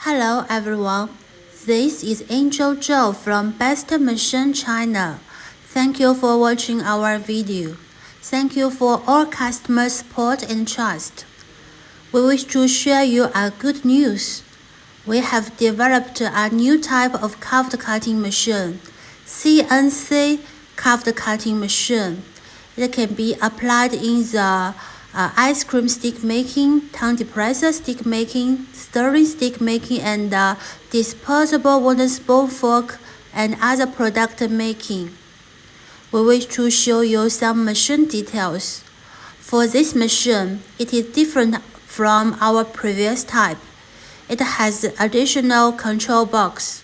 Hello everyone, this is Angel Zhou from BESTA Machine China. Thank you for watching our video. Thank you for all customer support and trust. We wish to share you a good news. We have developed a new type of curved cutting machine, CNC curved cutting machine. It can be applied in the ice cream stick making, tongue depressor stick making, stirring stick making, and disposable wooden spoon fork and other product making. We wish to show you some machine details. For this machine, it is different from our previous type. It has additional control box.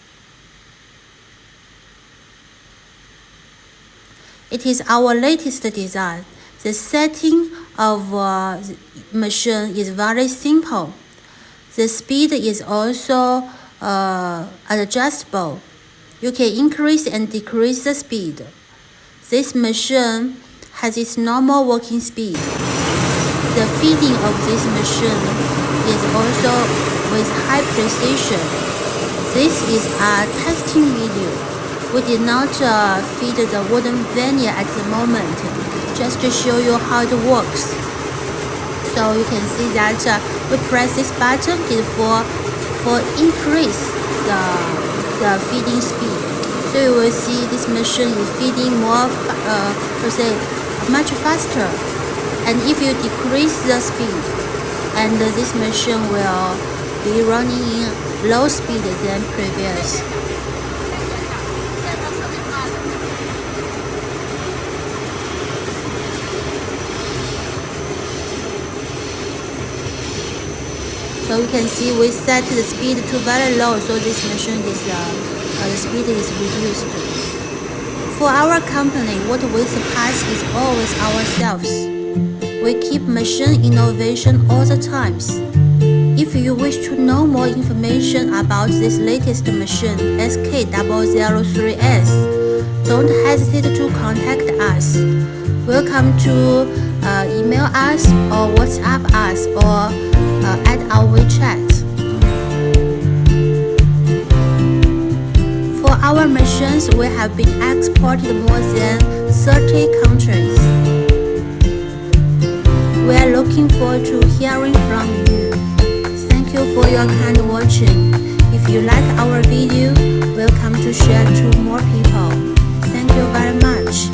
It is our latest design. The setting of the machine is very simple. The speed is also adjustable. You can increase and decrease the speed. This machine has its normal working speed. The feeding of this machine is also with high precision. This is a testing video. We did not feed the wooden veneer at the moment, just to show you how it works. So you can see that we press this button is for increase the feeding speed. So you will see this machine is feeding much faster. And if you decrease the speed, and this machine will be running in low speed than previous. So you can see we set the speed to very low, so this machine is the speed is reduced. For our company, what we surpass is always ourselves. We keep machine innovation all the times. If you wish to know more information about this latest machine, SK-003S, don't hesitate to contact us. Welcome to email us or WhatsApp us or at our WeChat. For our machines, we have been exported more than 30 countries. We are looking forward to hearing from you. Thank you for your kind watching. If you like our video, welcome to share to more people. Thank you very much.